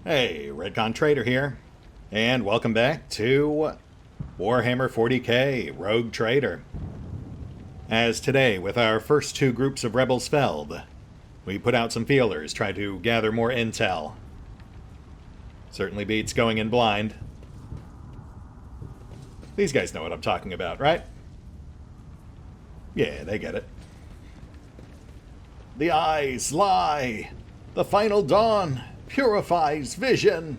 Hey, RetconRaider here, and welcome back to Warhammer 40k Rogue Trader. As today, with our first two groups of rebels felled, we put out some feelers, try to gather more intel. Certainly beats going in blind. These guys know what I'm talking about, right? Yeah, they get it. The eyes lie. The final dawn purifies vision.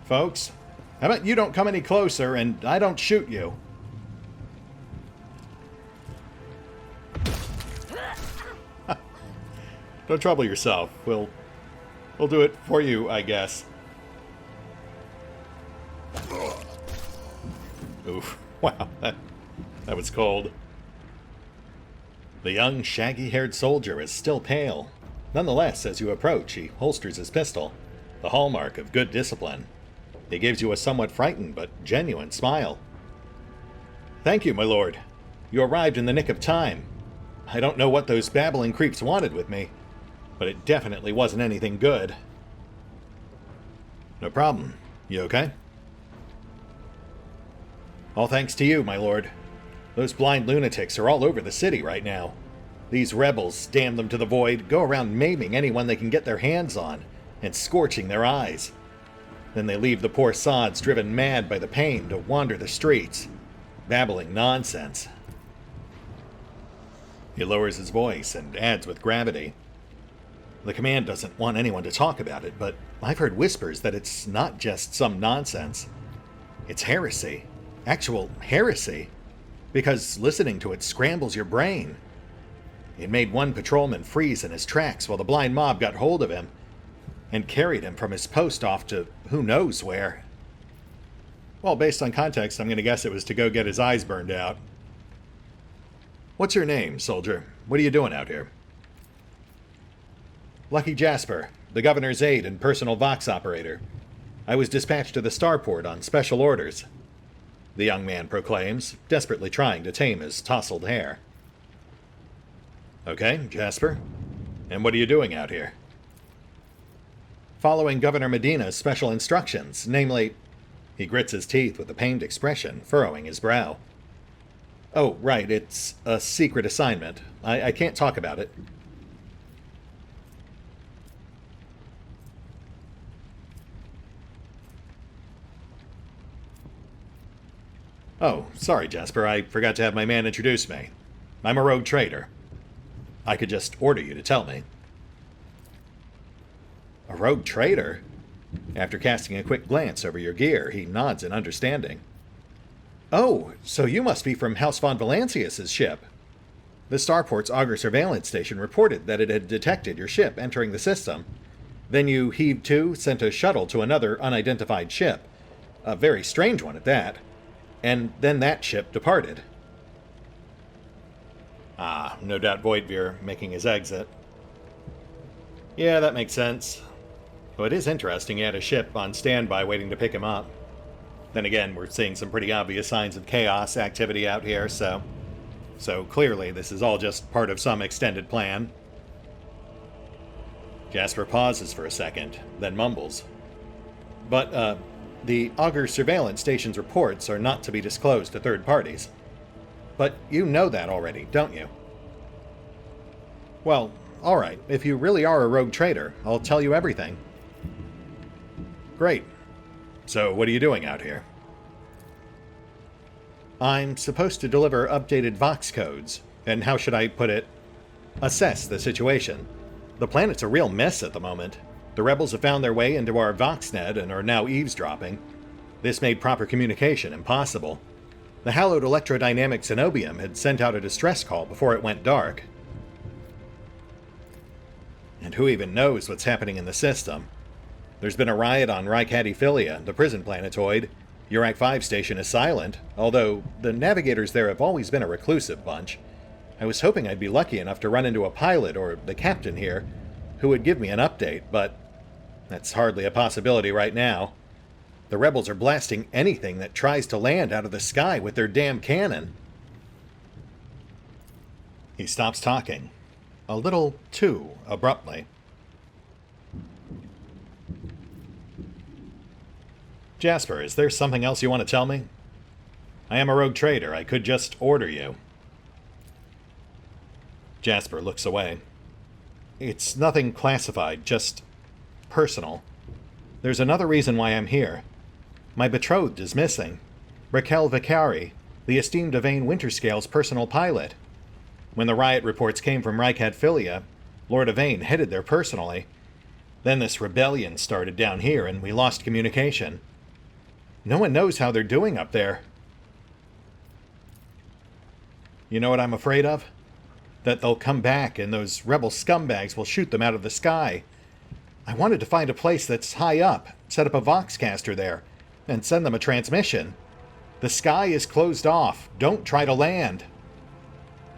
Folks, how about you don't come any closer and I don't shoot you? Don't trouble yourself. We'll do it for you, I guess. Oof. Wow, that was cold. The young, shaggy-haired soldier is still pale. Nonetheless, as you approach, he holsters his pistol, the hallmark of good discipline. He gives you a somewhat frightened but genuine smile. Thank you, my lord. You arrived in the nick of time. I don't know what those babbling creeps wanted with me, but it definitely wasn't anything good. No problem. You okay? All thanks to you, my lord. Those blind lunatics are all over the city right now. These rebels, damn them to the void, go around maiming anyone they can get their hands on and scorching their eyes. Then they leave the poor sods driven mad by the pain to wander the streets, babbling nonsense. He lowers his voice and adds with gravity. The command doesn't want anyone to talk about it, but I've heard whispers that it's not just some nonsense. It's heresy. Actual heresy. Because listening to it scrambles your brain. It made one patrolman freeze in his tracks while the blind mob got hold of him and carried him from his post off to who knows where. Well, based on context, I'm going to guess it was to go get his eyes burned out. What's your name, soldier? What are you doing out here? Lucky Jasper, the governor's aide and personal Vox operator. I was dispatched to the starport on special orders, the young man proclaims, desperately trying to tame his tousled hair. Okay, Jasper. And what are you doing out here? Following Governor Medina's special instructions, namely... He grits his teeth with a pained expression, furrowing his brow. Oh, right, it's a secret assignment. I can't talk about it. Oh, sorry, Jasper. I forgot to have my man introduce me. I'm a rogue trader. I could just order you to tell me. A rogue trader? After casting a quick glance over your gear, he nods in understanding. Oh, so you must be from House von Valancius's ship. The starport's auger surveillance station reported that it had detected your ship entering the system. Then you heaved to, sent a shuttle to another unidentified ship. A very strange one at that. And then that ship departed. Ah, no doubt Voidveer making his exit. Yeah, that makes sense. Though it is interesting he had a ship on standby waiting to pick him up. Then again, we're seeing some pretty obvious signs of chaos activity out here, so clearly this is all just part of some extended plan. Jasper pauses for a second, then mumbles. But, the auger surveillance station's reports are not to be disclosed to third parties. But you know that already, don't you? Well, alright, if you really are a rogue trader, I'll tell you everything. Great. So what are you doing out here? I'm supposed to deliver updated Vox codes, and how should I put it? Assess the situation. The planet's a real mess at the moment. The rebels have found their way into our VoxNet and are now eavesdropping. This made proper communication impossible. The hallowed electrodynamic Cenobium had sent out a distress call before it went dark. And who even knows what's happening in the system? There's been a riot on Rykadiphilia, the prison planetoid. Urak 5 station is silent, although the navigators there have always been a reclusive bunch. I was hoping I'd be lucky enough to run into a pilot or the captain here, who would give me an update, but that's hardly a possibility right now. The rebels are blasting anything that tries to land out of the sky with their damn cannon. He stops talking. a little too abruptly. Jasper, is there something else you want to tell me? I am a rogue trader. I could just order you. Jasper looks away. It's nothing classified, just personal. There's another reason why I'm here. My betrothed is missing. Raquel Vicari, the esteemed Yvain Winterscale's personal pilot. When the riot reports came from Rykad Philia, Lord Yvain headed there personally. Then this rebellion started down here and we lost communication. No one knows how they're doing up there. You know what I'm afraid of? That they'll come back and those rebel scumbags will shoot them out of the sky. I wanted to find a place that's high up, set up a Voxcaster there, and send them a transmission. The sky is closed off. Don't try to land.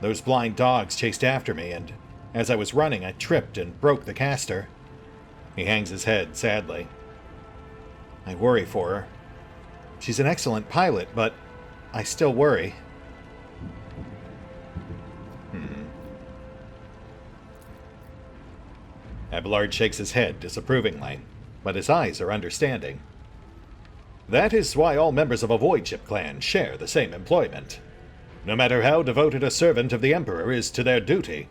Those blind dogs chased after me, and as I was running, I tripped and broke the caster. He hangs his head sadly. I worry for her. She's an excellent pilot, but I still worry. Abelard shakes his head disapprovingly, but his eyes are understanding. That is why all members of a Voidship clan share the same employment. No matter how devoted a servant of the Emperor is to their duty,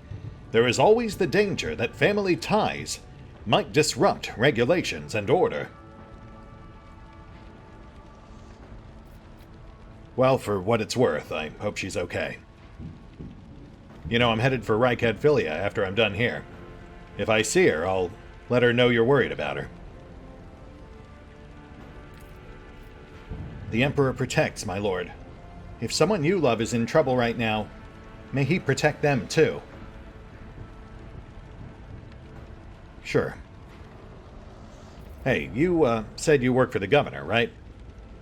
there is always the danger that family ties might disrupt regulations and order. Well, for what it's worth, I hope she's okay. You know, I'm headed for Rykad Philia after I'm done here. If I see her, I'll let her know you're worried about her. The Emperor protects, my lord. If someone you love is in trouble right now, may he protect them too. Sure. Hey, you said you work for the governor, right?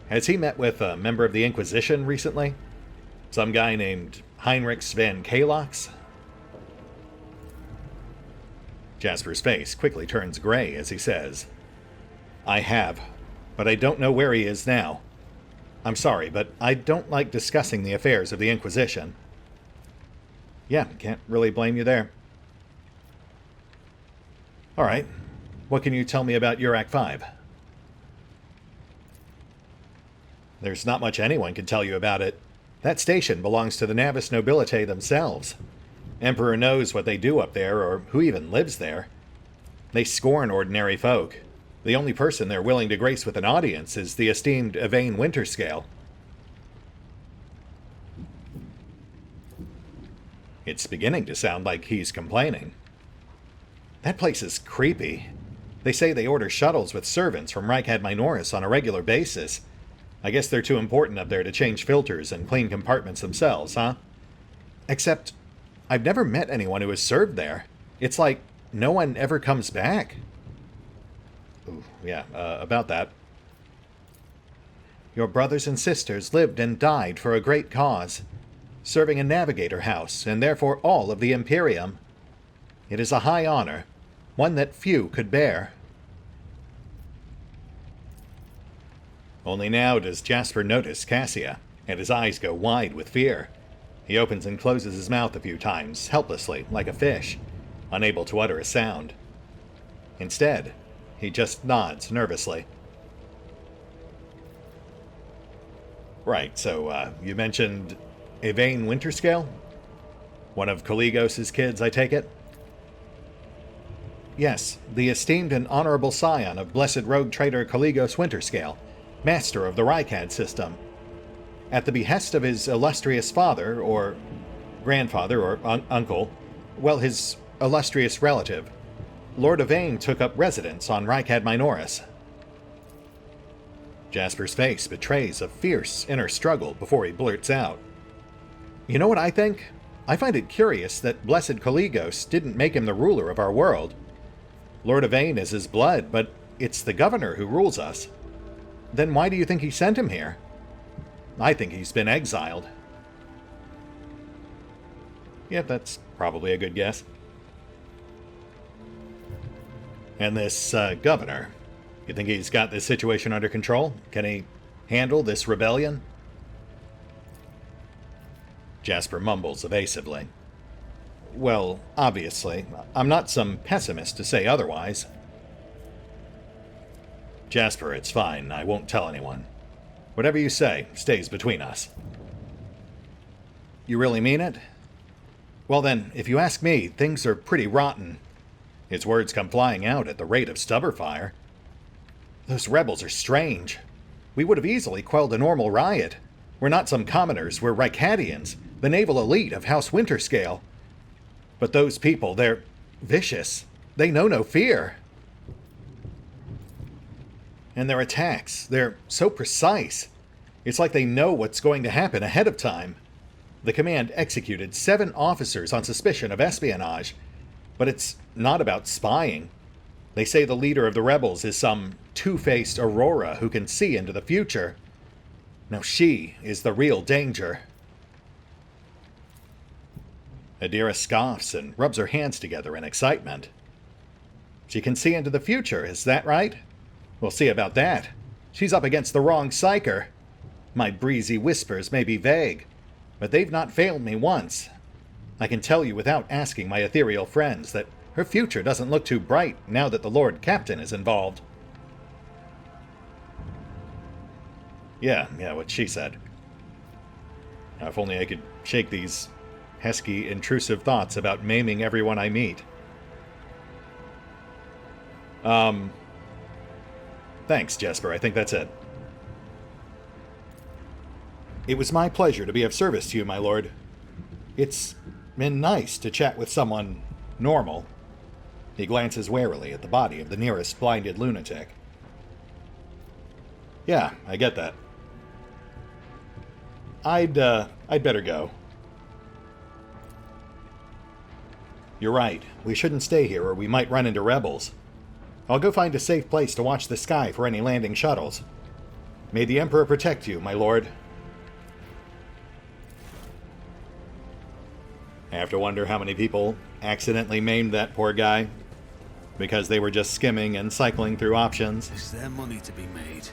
Has he met with a member of the Inquisition recently? Some guy named Heinrich Van Kalox? Jasper's face quickly turns gray as he says, I have, but I don't know where he is now. I'm sorry, but I don't like discussing the affairs of the Inquisition. Yeah, can't really blame you there. Alright, what can you tell me about Urak 5? There's not much anyone can tell you about it. That station belongs to the Navis Nobilite themselves. Emperor knows what they do up there, or who even lives there. They scorn ordinary folk. The only person they're willing to grace with an audience is the esteemed Yvain Winterscale. It's beginning to sound like he's complaining. That place is creepy. They say they order shuttles with servants from Rykad Minoris on a regular basis. I guess they're too important up there to change filters and clean compartments themselves, huh? Except, I've never met anyone who has served there. It's like no one ever comes back. Ooh, yeah, about that. Your brothers and sisters lived and died for a great cause, serving a navigator house, and therefore all of the Imperium. It is a high honor, one that few could bear. Only now does Jasper notice Cassia, and his eyes go wide with fear. He opens and closes his mouth a few times, helplessly, like a fish, unable to utter a sound. Instead, he just nods nervously. Right, so, you mentioned Yvain Winterscale? One of Caligos' kids, I take it? Yes, the esteemed and honorable scion of blessed rogue trader Caligos Winterscale, master of the Rykad system. At the behest of his illustrious father, or grandfather, or uncle, well, his illustrious relative, Lord Yvain took up residence on Rykad Minoris. Jasper's face betrays a fierce inner struggle before he blurts out. You know what I think? I find it curious that blessed Caligos didn't make him the ruler of our world. Lord Yvain is his blood, but it's the governor who rules us. Then why do you think he sent him here? I think he's been exiled. Yep, that's probably a good guess. And this governor, you think he's got this situation under control? Can he handle this rebellion? Jasper mumbles evasively. Well, obviously. I'm not some pessimist to say otherwise. Jasper, it's fine. I won't tell anyone. Whatever you say stays between us. You really mean it? Well then, if you ask me, things are pretty rotten. His words come flying out at the rate of stubber fire. Those rebels are strange. We would have easily quelled a normal riot. We're not some commoners, we're Rycadians, the naval elite of House Winterscale. But those people, they're vicious. They know no fear. And their attacks, they're so precise. It's like they know what's going to happen ahead of time. The command executed 7 officers on suspicion of espionage. But it's not about spying. They say the leader of the rebels is some two-faced Aurora who can see into the future. Now she is the real danger. Adira scoffs and rubs her hands together in excitement. She can see into the future, is that right? We'll see about that. She's up against the wrong psyker. My breezy whispers may be vague, but they've not failed me once. I can tell you without asking my ethereal friends that her future doesn't look too bright now that the Lord Captain is involved. Yeah, what she said. Now, if only I could shake these pesky, intrusive thoughts about maiming everyone I meet. Thanks, Jasper. I think that's it. It was my pleasure to be of service to you, my lord. It's been nice to chat with someone normal. He glances warily at the body of the nearest blinded lunatic. Yeah, I get that. I'd better go. You're right. We shouldn't stay here or we might run into rebels. I'll go find a safe place to watch the sky for any landing shuttles. May the Emperor protect you, my lord. I have to wonder how many people accidentally maimed that poor guy because they were just skimming and cycling through options. Is there money to be made?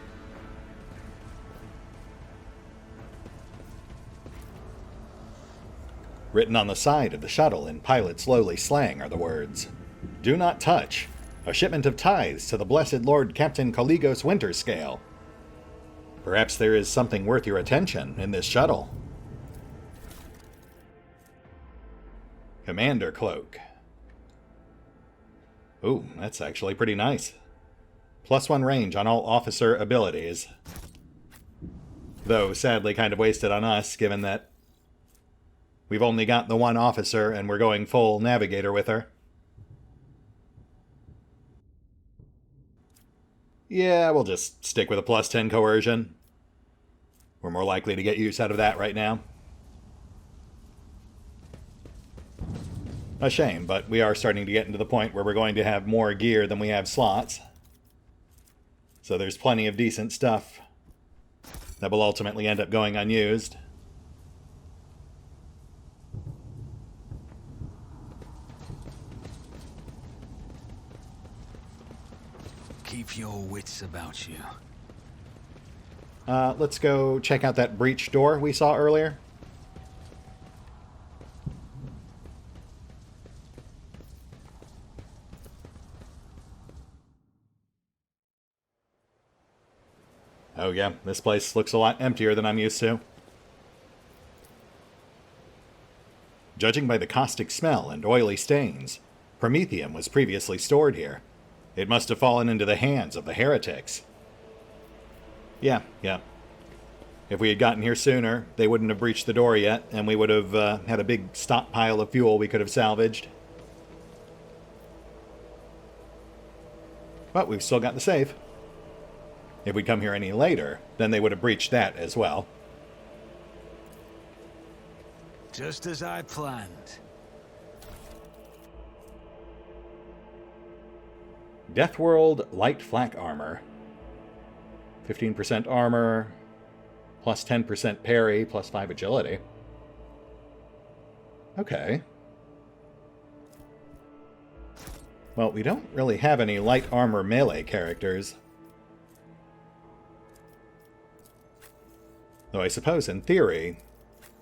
Written on the side of the shuttle in pilot slowly slang are the words, "Do not touch. A shipment of tithes to the blessed Lord Captain Caligos Winterscale." Perhaps there is something worth your attention in this shuttle. Commander Cloak. Ooh, that's actually pretty nice. +1 range on all officer abilities. Though sadly kind of wasted on us, given that we've only got the one officer and we're going full navigator with her. Yeah, we'll just stick with a +10 coercion. We're more likely to get use out of that right now. A shame, but we are starting to get into the point where we're going to have more gear than we have slots. So there's plenty of decent stuff that will ultimately end up going unused. Keep your wits about you. Let's go check out that breach door we saw earlier. Oh yeah, this place looks a lot emptier than I'm used to. Judging by the caustic smell and oily stains, Promethium was previously stored here. It must have fallen into the hands of the heretics. Yeah. If we had gotten here sooner, they wouldn't have breached the door yet, and we would have had a big stockpile of fuel we could have salvaged. But we've still got the safe. If we'd come here any later, then they would have breached that as well. Just as I planned. Deathworld Light Flak Armor. 15% armor, plus 10% parry, plus 5 agility. Okay. Well, we don't really have any light armor melee characters. Though I suppose, in theory,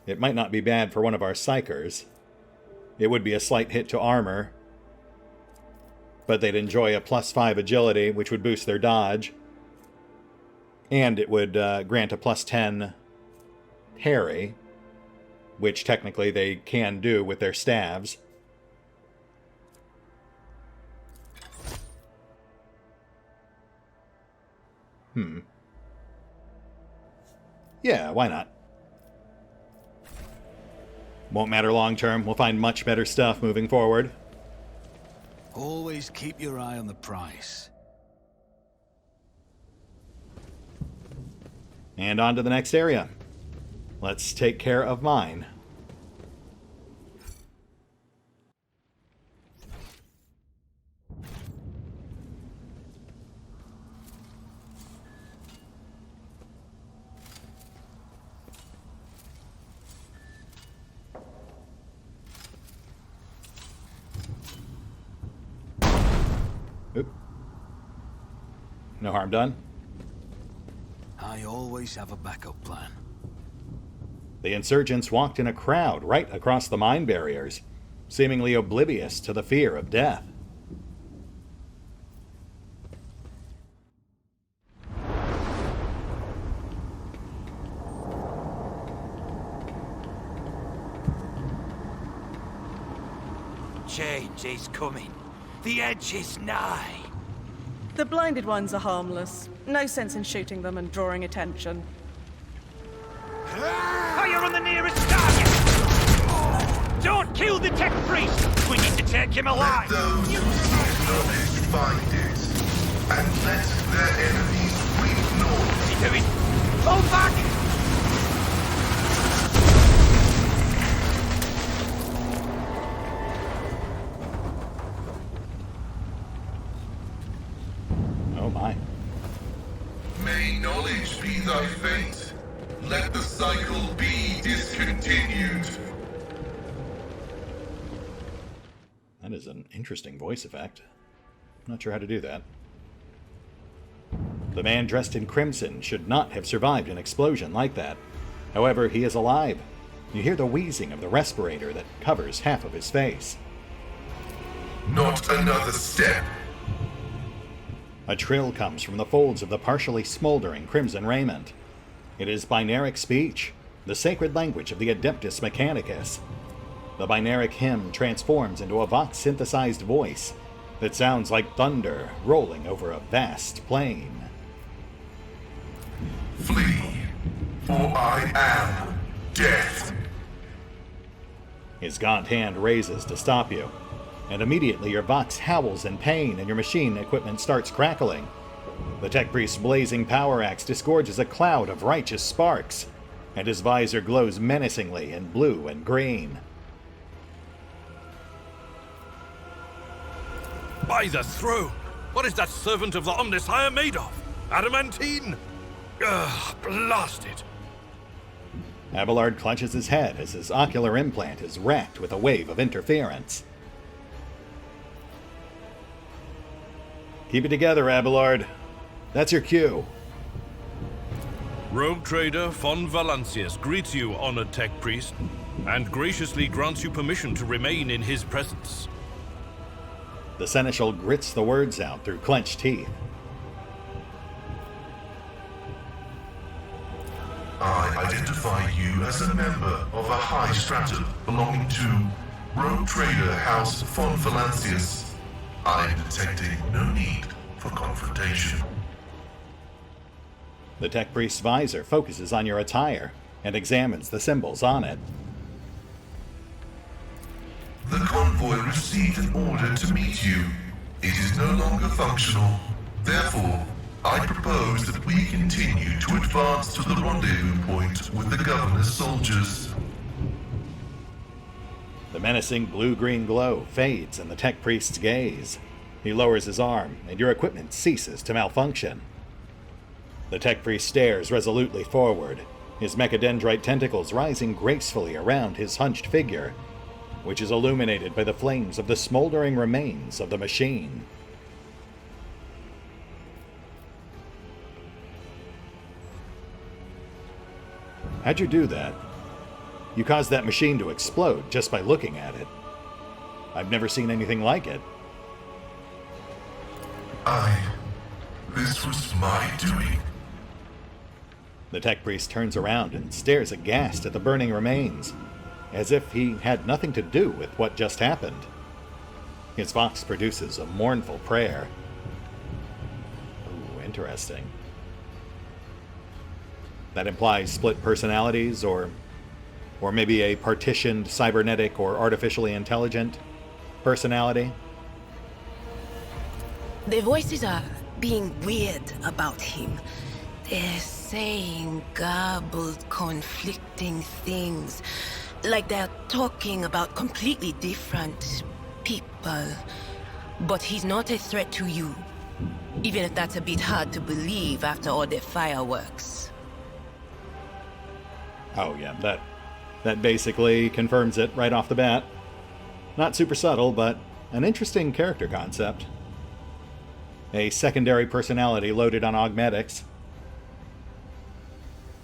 it might not be bad for one of our psychers. it would be a slight hit to armor, but they'd enjoy a +5 agility, which would boost their dodge. And it would grant a +10 parry, which technically they can do with their staves. Yeah, why not? Won't matter long term. We'll find much better stuff moving forward. Always keep your eye on the price. And on to the next area. Let's take care of mine. Oop. No harm done. I always have a backup plan. The insurgents walked in a crowd right across the mine barriers, seemingly oblivious to the fear of death. Change is coming. The edge is nigh. The blinded ones are harmless. No sense in shooting them and drawing attention. Fire on the nearest target! Don't kill the tech priest! We need to take him alive! Let those who seek knowledge find it, and let their enemies reap north. What's he doing? Fall back! Oh my. May knowledge be thy fate. Let the cycle be discontinued. That is an interesting voice effect. Not sure how to do that. The man dressed in crimson should not have survived an explosion like that. However, he is alive. You hear the wheezing of the respirator that covers half of his face. Not another step. A trill comes from the folds of the partially smoldering crimson raiment. It is binaric speech, the sacred language of the Adeptus Mechanicus. The binaric hymn transforms into a Vox-synthesized voice that sounds like thunder rolling over a vast plain. Flee, for I am death. His gaunt hand raises to stop you, and immediately your Vox howls in pain and your machine equipment starts crackling. The tech priest's blazing power axe disgorges a cloud of righteous sparks, and his visor glows menacingly in blue and green. By the throne! What is that servant of the Omnissiah made of? Adamantine? Ugh, blast it! Abelard clutches his head as his ocular implant is racked with a wave of interference. Keep it together, Abelard. That's your cue. Rogue trader von Valancius greets you, honored tech priest, and graciously grants you permission to remain in his presence. The seneschal grits the words out through clenched teeth. I identify you as a member of a high stratum belonging to Rogue Trader House von Valancius. I am detecting no need for confrontation. The tech priest's visor focuses on your attire and examines the symbols on it. The convoy received an order to meet you. It is no longer functional. Therefore, I propose that we continue to advance to the rendezvous point with the governor's soldiers. The menacing blue-green glow fades in the tech priest's gaze. He lowers his arm, and your equipment ceases to malfunction. The tech priest stares resolutely forward, his mechadendrite tentacles rising gracefully around his hunched figure, which is illuminated by the flames of the smoldering remains of the machine. How'd you do that? You caused that machine to explode just by looking at it. I've never seen anything like it. This was my doing. The tech priest turns around and stares aghast at the burning remains, as if he had nothing to do with what just happened. His vox produces a mournful prayer. Ooh, interesting. That implies split personalities, or maybe a partitioned cybernetic or artificially intelligent personality. The voices are being weird about him. They're saying garbled, conflicting things. Like they're talking about completely different people. But he's not a threat to you. Even if that's a bit hard to believe after all the fireworks. Oh yeah, that basically confirms it right off the bat. Not super subtle, but an interesting character concept. A secondary personality loaded on augmetics.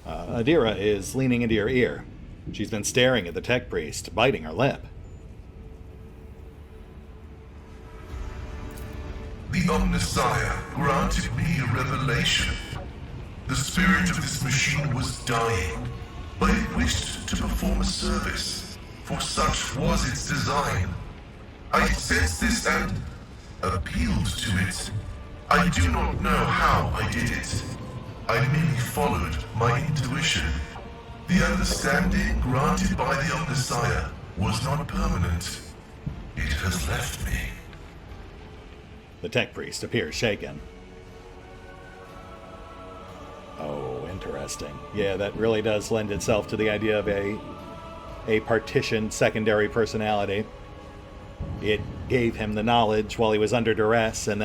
Adira is leaning into your ear. She's been staring at the tech priest, biting her lip. The Omnissiah granted me a revelation. The spirit of this machine was dying, but it wished to perform a service, for such was its design. I sensed this and appealed to it. I do not know how I did it. I merely followed my intuition. The understanding granted by the Omnissiah was not permanent. It has left me. The tech priest appears shaken. Oh, interesting. Yeah, that really does lend itself to the idea of a partitioned secondary personality. It gave him the knowledge while he was under duress, and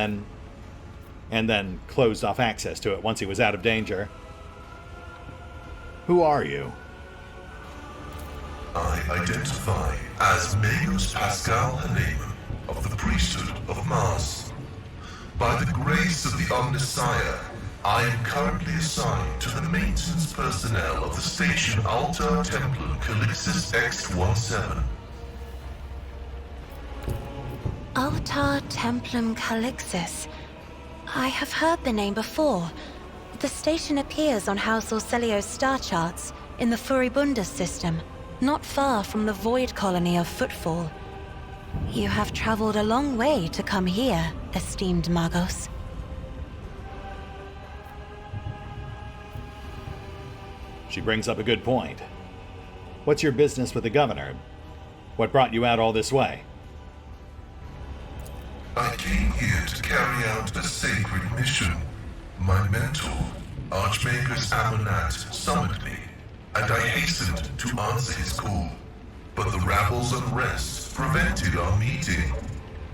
then closed off access to it once he was out of danger. Who are you? I identify as Magos Pascal Haneman of the priesthood of Mars. By the grace of the Omnissiah, I am currently assigned to the maintenance personnel of the station Altar Templum Calixis X-17. Altar Templum Calixis. I have heard the name before. The station appears on House Exsellsior's star charts in the Furibunda system, not far from the void colony of Footfall. You have traveled a long way to come here, esteemed Magos. She brings up a good point. What's your business with the governor? What brought you out all this way? I came here to carry out a sacred mission. My mentor, Archmagus Amonat, summoned me, and I hastened to answer his call. But the rabble's unrest prevented our meeting,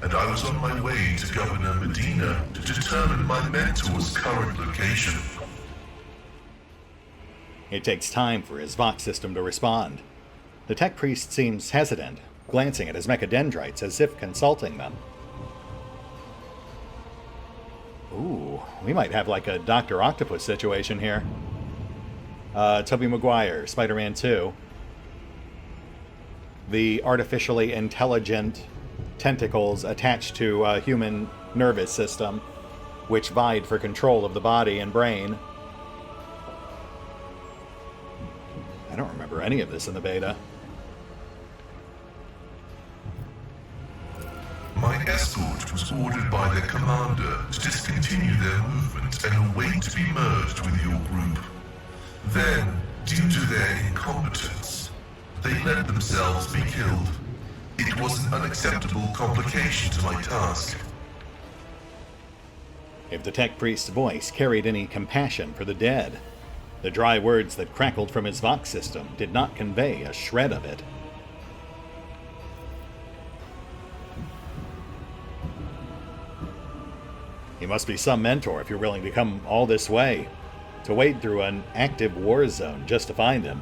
and I was on my way to Governor Medina to determine my mentor's current location. It takes time for his vox system to respond. The tech priest seems hesitant, glancing at his mechadendrites as if consulting them. Ooh, we might have like a Dr. Octopus situation here. Tobey Maguire, Spider-Man 2. The artificially intelligent tentacles attached to a human nervous system, which vied for control of the body and brain. I don't remember any of this in the beta. My escort was ordered by their commander to discontinue their movement and await to be merged with your group. Then, due to their incompetence, they let themselves be killed. It was an unacceptable complication to my task. If the tech priest's voice carried any compassion for the dead, the dry words that crackled from his vox system did not convey a shred of it. He must be some mentor if you're willing to come all this way, to wade through an active war zone just to find him.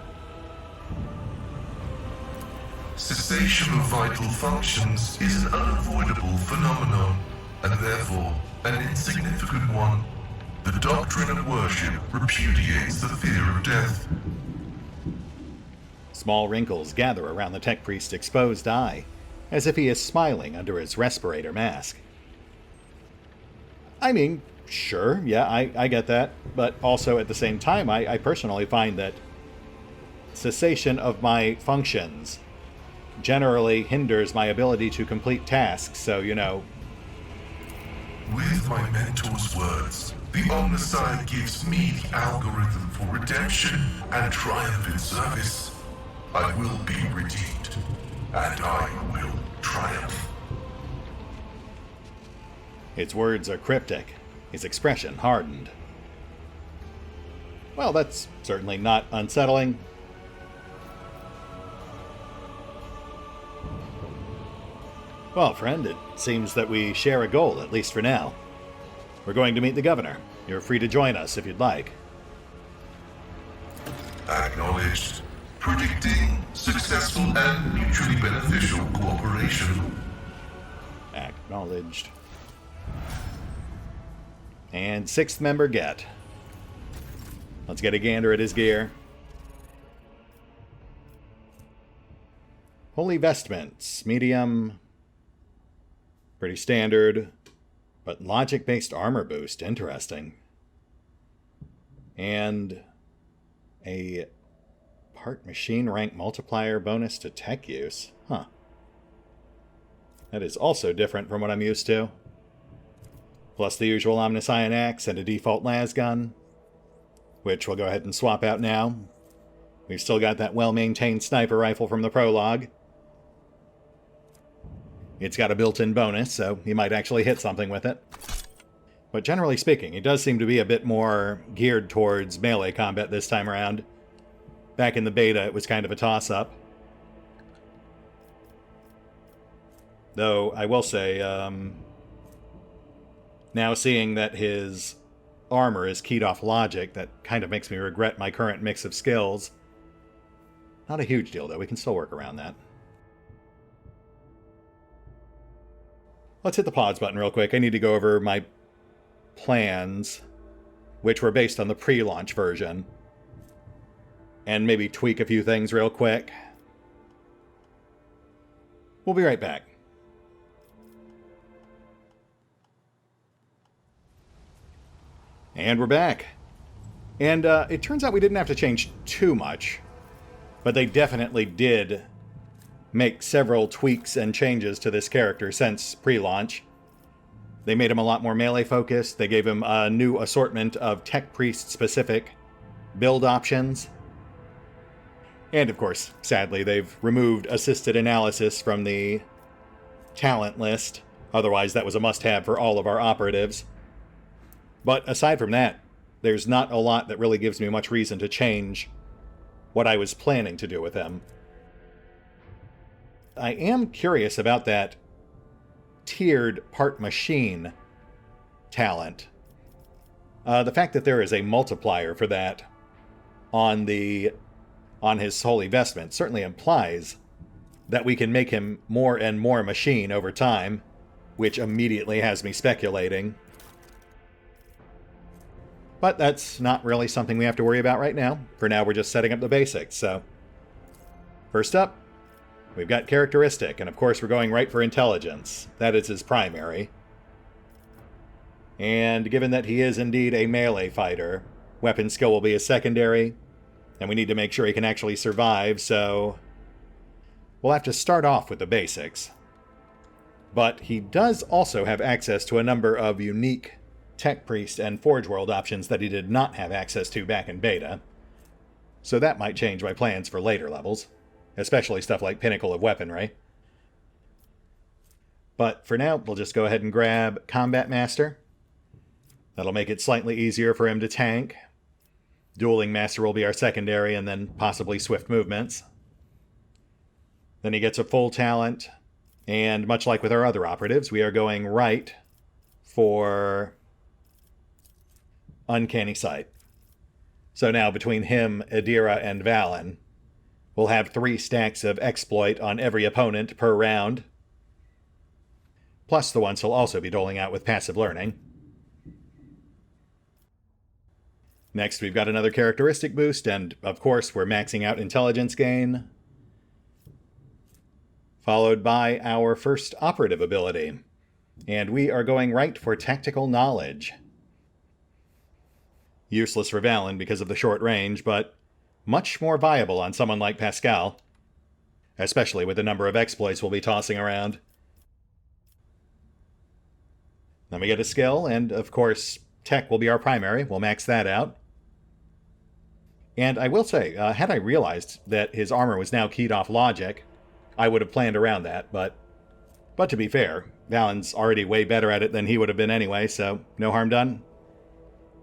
Cessation of vital functions is an unavoidable phenomenon, and therefore an insignificant one. The doctrine of worship repudiates the fear of death. Small wrinkles gather around the tech priest's exposed eye, as if he is smiling under his respirator mask. I mean, sure, yeah, I get that, but also at the same time, I personally find that cessation of my functions generally hinders my ability to complete tasks, so, you know... With my mentor's words, the Omnicide gives me the algorithm for redemption and triumph in service. I will be redeemed, and I will triumph. His words are cryptic, his expression hardened. Well, that's certainly not unsettling. Well, friend, it seems that we share a goal, at least for now. We're going to meet the governor. You're free to join us if you'd like. Acknowledged. Predicting successful and mutually beneficial cooperation. Acknowledged. And 6th member get. Let's get a gander at his gear. Holy vestments, medium. Pretty standard, but logic-based armor boost, interesting. And a part machine rank multiplier bonus to tech use. Huh. That is also different from what I'm used to. Plus the usual Omniscient Axe and a default las gun, which we'll go ahead and swap out now. We've still got that well-maintained sniper rifle from the prologue. It's got a built-in bonus, so you might actually hit something with it. But generally speaking, it does seem to be a bit more geared towards melee combat this time around. Back in the beta, it was kind of a toss-up. Though, I will say, now seeing that his armor is keyed off logic, that kind of makes me regret my current mix of skills. Not a huge deal, though. We can still work around that. Let's hit the pause button real quick. I need to go over my plans, which were based on the pre-launch version, and maybe tweak a few things real quick. We'll be right back. And we're back. And it turns out we didn't have to change too much, but they definitely did make several tweaks and changes to this character since pre-launch. They made him a lot more melee-focused. They gave him a new assortment of Tech Priest-specific build options. And, of course, sadly, they've removed assisted analysis from the talent list. Otherwise, that was a must-have for all of our operatives. But aside from that, there's not a lot that really gives me much reason to change what I was planning to do with him. I am curious about that tiered part machine talent. The fact that there is a multiplier for that on his holy vestment certainly implies that we can make him more and more machine over time, which immediately has me speculating. But that's not really something we have to worry about right now. For now, we're just setting up the basics, so... First up, we've got characteristic, and of course we're going right for intelligence. That is his primary. And given that he is indeed a melee fighter, weapon skill will be his secondary, and we need to make sure he can actually survive, so... we'll have to start off with the basics. But he does also have access to a number of unique Tech Priest and Forge World options that he did not have access to back in beta. So that might change my plans for later levels, especially stuff like Pinnacle of Weaponry. But for now, we'll just go ahead and grab Combat Master. That'll make it slightly easier for him to tank. Dueling Master will be our secondary, and then possibly Swift Movements. Then he gets a full talent, and much like with our other operatives, we are going right for Uncanny Sight. So now between him, Adira, and Valen, we'll have 3 stacks of exploit on every opponent per round, plus the ones he'll also be doling out with passive learning. Next, we've got another characteristic boost, and of course, we're maxing out intelligence gain. followed by our first operative ability. And we are going right for Tactical Knowledge. Useless for Valen because of the short range, but much more viable on someone like Pascal, especially with the number of exploits we'll be tossing around. Then we get a skill, and of course, Tech will be our primary. We'll max that out. And I will say, had I realized that his armor was now keyed off logic, I would have planned around that, but to be fair, Valen's already way better at it than he would have been anyway, so no harm done.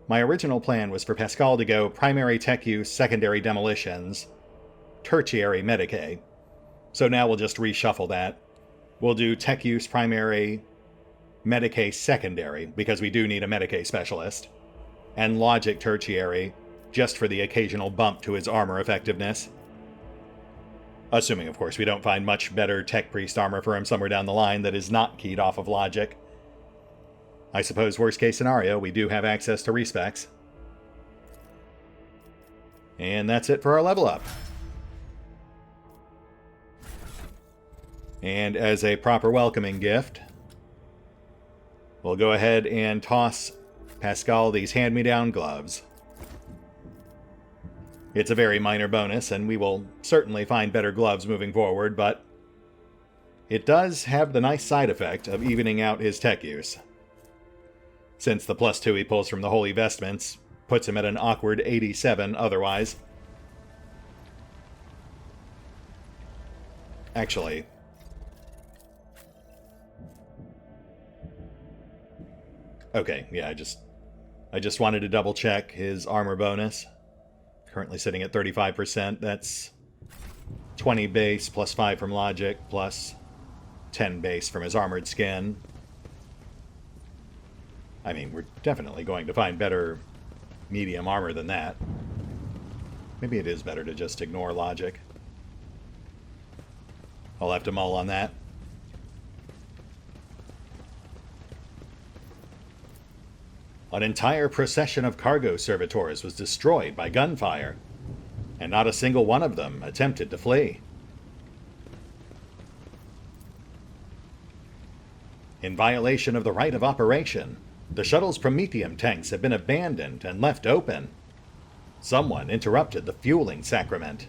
My original plan was for Pascal to go primary tech use, secondary demolitions, tertiary Medicae. So now we'll just reshuffle that. We'll do tech use primary, Medicae secondary, because we do need a Medicae specialist, and logic tertiary, just for the occasional bump to his armor effectiveness. Assuming, of course, we don't find much better Tech Priest armor for him somewhere down the line that is not keyed off of logic. I suppose, worst case scenario, we do have access to respecs. And that's it for our level up. And as a proper welcoming gift, we'll go ahead and toss Pascal these hand-me-down gloves. It's a very minor bonus, and we will certainly find better gloves moving forward, but it does have the nice side effect of evening out his tech use, since the +2 he pulls from the Holy Vestments puts him at an awkward 87 otherwise. Actually, okay, yeah, I just wanted to double check his armor bonus. Currently sitting at 35%. That's 20 base plus 5 from logic plus 10 base from his armored skin. I mean, we're definitely going to find better medium armor than that. Maybe it is better to just ignore logic. I'll have to mull on that. An entire procession of cargo servitors was destroyed by gunfire, and not a single one of them attempted to flee. In violation of the right of operation, the shuttle's Prometheum tanks have been abandoned and left open. Someone interrupted the fueling sacrament.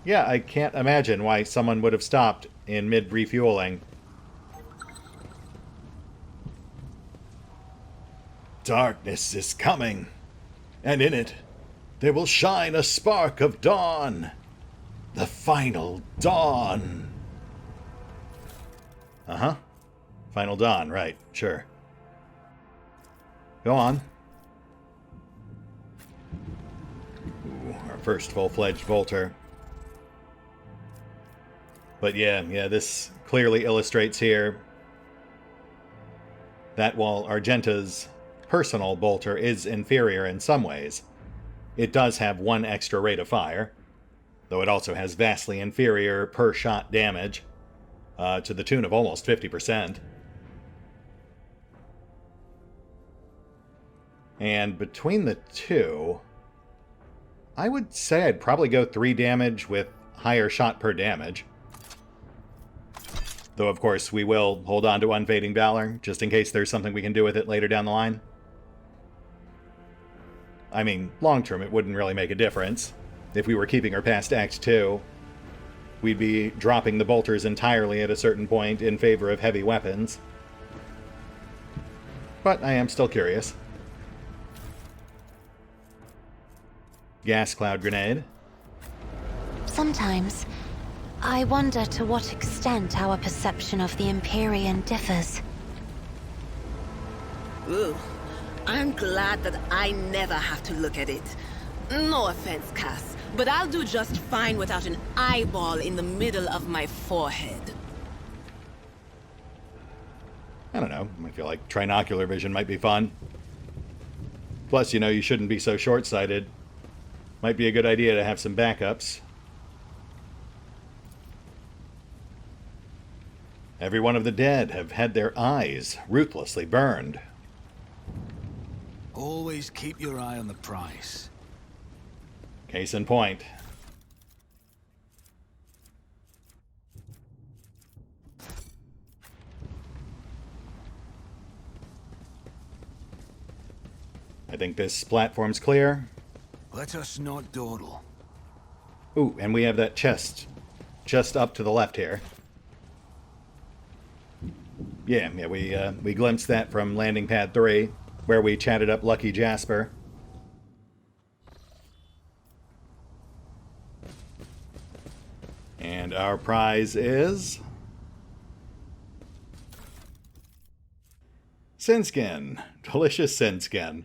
Yeah, I can't imagine why someone would have stopped in mid-refueling. Darkness is coming, and in it there will shine a spark of dawn. The final dawn. Uh-huh. Final dawn, right, sure. Go on. Ooh, our first full-fledged Volter. But yeah, this clearly illustrates here that while Argenta's personal bolter is inferior in some ways, it does have one extra rate of fire, though it also has vastly inferior per-shot damage, to the tune of almost 50%. And between the two, I would say I'd probably go 3 damage with higher shot per damage. Though, of course, we will hold on to Unfading Valor, just in case there's something we can do with it later down the line. I mean, long-term, it wouldn't really make a difference. If we were keeping her past Act 2, we'd be dropping the bolters entirely at a certain point in favor of heavy weapons. But I am still curious. Gas Cloud Grenade. Sometimes, I wonder to what extent our perception of the Empyrean differs. Ooh, I'm glad that I never have to look at it. No offense, Cass, but I'll do just fine without an eyeball in the middle of my forehead. I don't know. I feel like trinocular vision might be fun. Plus, you shouldn't be so short-sighted. Might be a good idea to have some backups. Every one of the dead have had their eyes ruthlessly burned. Always keep your eye on the prize. Case in point. I think this platform's clear. Let us not dawdle. Ooh, and we have that chest just up to the left here. Yeah, we glimpsed that from landing pad 3, where we chatted up Lucky Jasper. And our prize is Sin Skin. Delicious Sin Skin.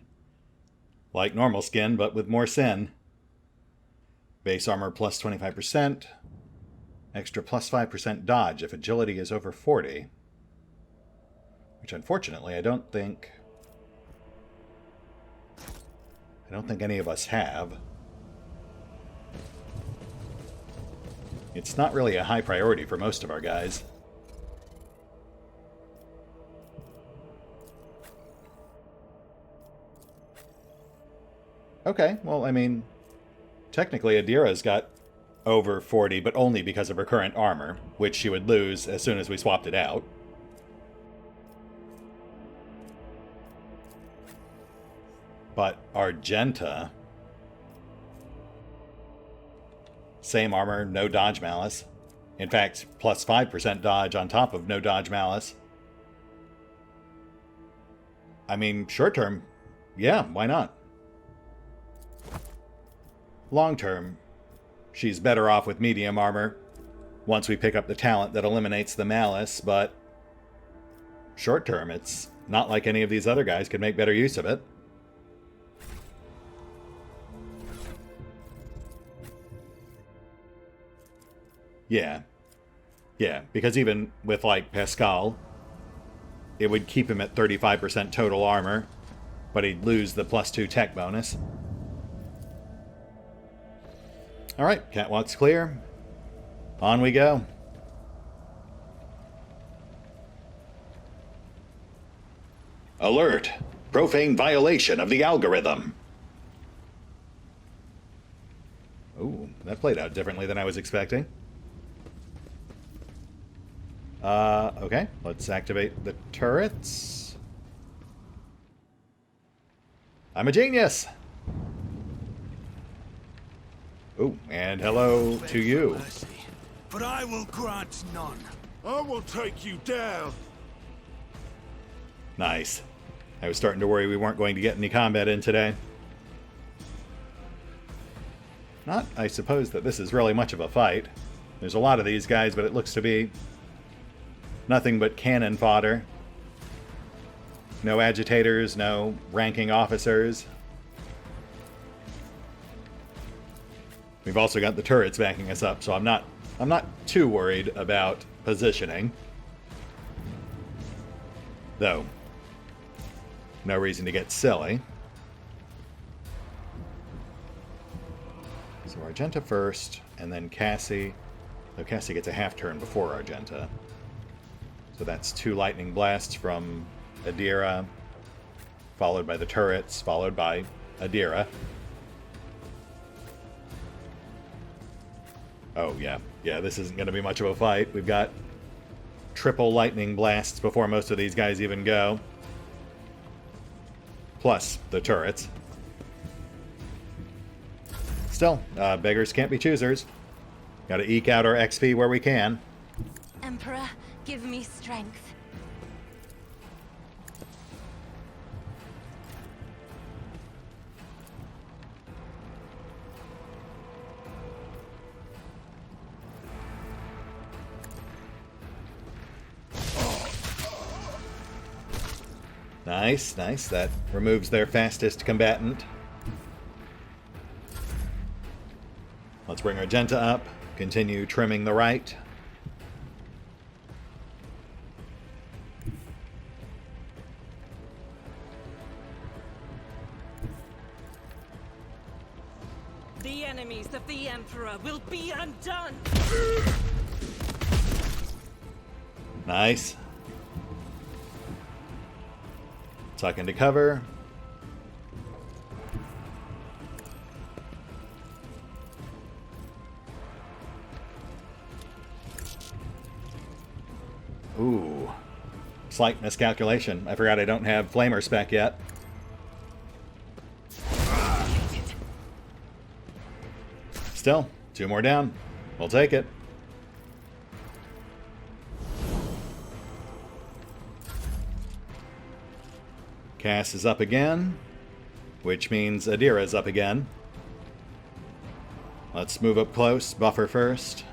Like normal skin, but with more sin. Base armor plus 25%. Extra plus 5% dodge if agility is over 40. Which unfortunately I don't think any of us have. It's not really a high priority for most of our guys. Okay, well, I mean, technically Adira's got over 40, but only because of her current armor, which she would lose as soon as we swapped it out. But Argenta, same armor, no dodge malice. In fact, plus 5% dodge on top of no dodge malice. I mean, short term, yeah, why not? Long term, she's better off with medium armor once we pick up the talent that eliminates the malice, but short term, it's not like any of these other guys could make better use of it. Yeah, because even with, like, Pascal, it would keep him at 35% total armor, but he'd lose the +2 tech bonus. Alright, catwalk's clear. On we go. Alert! Profane violation of the algorithm. Ooh, that played out differently than I was expecting. Okay, let's activate the turrets. I'm a genius! Ooh, and hello to you. But I will grant none. I will take you down. Nice. I was starting to worry we weren't going to get any combat in today. Not, I suppose, that this is really much of a fight. There's a lot of these guys, but it looks to be nothing but cannon fodder. No agitators, no ranking officers. We've also got the turrets backing us up, so I'm not too worried about positioning. Though, no reason to get silly. So Argenta first, and then Cassie. Though Cassie gets a half turn before Argenta. So that's 2 lightning blasts from Adira, followed by the turrets, followed by Adira. Oh, yeah, this isn't going to be much of a fight. We've got triple lightning blasts before most of these guys even go. Plus the turrets. Still, beggars can't be choosers. Gotta eke out our XP where we can. Emperor, give me strength. Nice, nice. That removes their fastest combatant. Let's bring Argenta up. Continue trimming the right. The enemies of the Emperor will be undone! Nice. Tuck into cover. Ooh. Slight miscalculation. I forgot I don't have Flamer spec yet. still. 2 more down. We'll take it. Cass is up again, which means Adira's up again. Let's move up close, buffer first.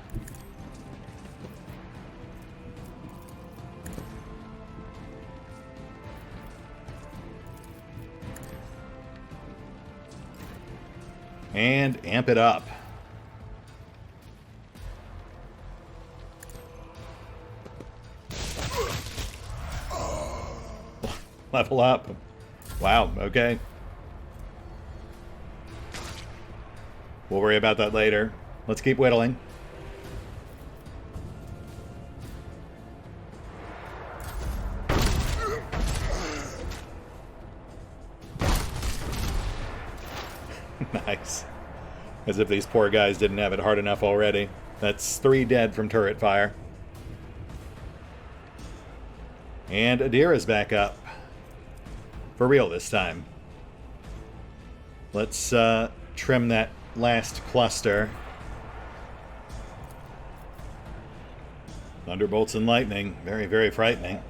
And amp it up. Level up. Wow, okay. We'll worry about that later. Let's keep whittling. Nice. As if these poor guys didn't have it hard enough already. That's 3 dead from turret fire. And Adira's back up. For real this time. Let's trim that last cluster. Thunderbolts and lightning. Very, very frightening.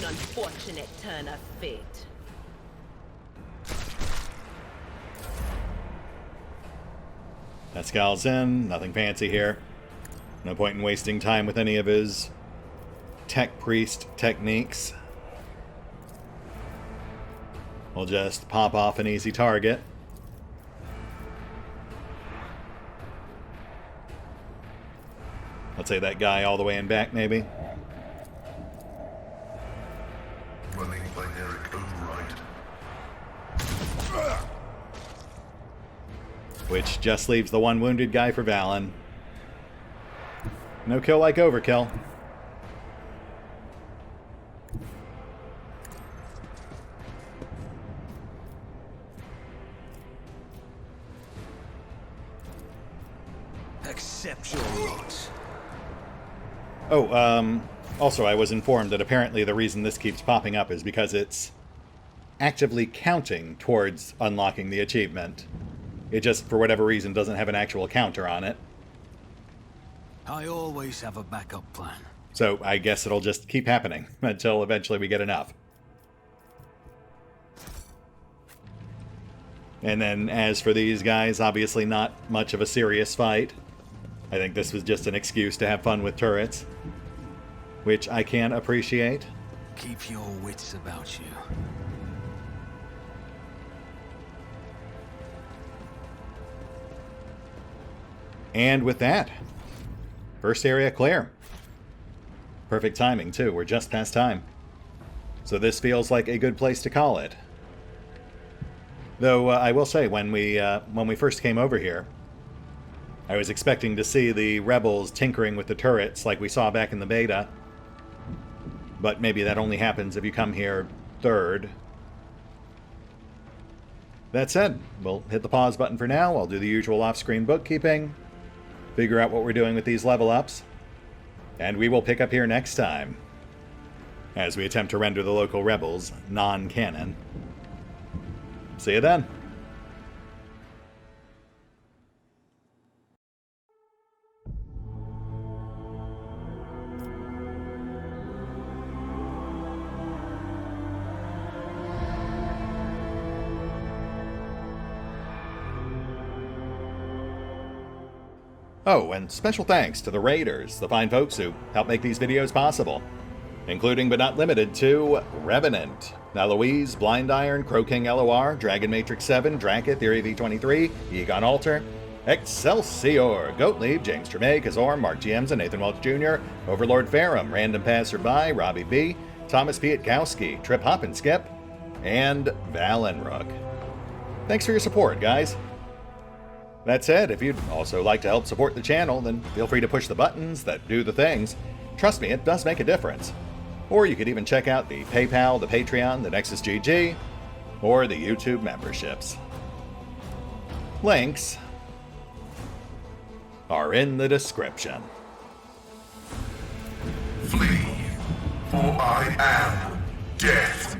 Unfortunate turn of fate. Pascal's in. Nothing fancy here. No point in wasting time with any of his tech priest techniques. We'll just pop off an easy target. Let's say that guy all the way in back, maybe. Running binaric override. Which just leaves the 1 wounded guy for Valen. No kill like overkill. Accept your lot. Oh, also I was informed that apparently the reason this keeps popping up is because it's actively counting towards unlocking the achievement. It just, for whatever reason, doesn't have an actual counter on it. I always have a backup plan. So I guess it'll just keep happening until eventually we get enough. And then as for these guys, obviously not much of a serious fight. I think this was just an excuse to have fun with turrets, which I can appreciate. Keep your wits about you. And with that, first area clear. Perfect timing, too. We're just past time. So this feels like a good place to call it. Though, I will say, when we first came over here, I was expecting to see the rebels tinkering with the turrets like we saw back in the beta. But maybe that only happens if you come here third. That said, we'll hit the pause button for now. I'll do the usual off-screen bookkeeping, figure out what we're doing with these level ups, and we will pick up here next time as we attempt to render the local rebels non-canon. See you then. Oh, and special thanks to the Raiders, the fine folks who help make these videos possible, including but not limited to Revenant, Alois, Blindiron, CrowkingLoR, Dragon Matrix 7, Drakiith, Theory V23, EgonAlter, Exsellsior, Gottlieb, James Trimmier, Kazorm, Mark Giemza, Nathan Welch Jr., OverlordPherom, RandomPassrby, RobbyB, Tomasz Piątkowski, Triphoppenskip, and Valinrook. Thanks for your support, guys. That said, if you'd also like to help support the channel, then feel free to push the buttons that do the things. Trust me, it does make a difference. Or you could even check out the PayPal, the Patreon, the Nexus GG, or the YouTube memberships. Links are in the description. Flee, for I am death.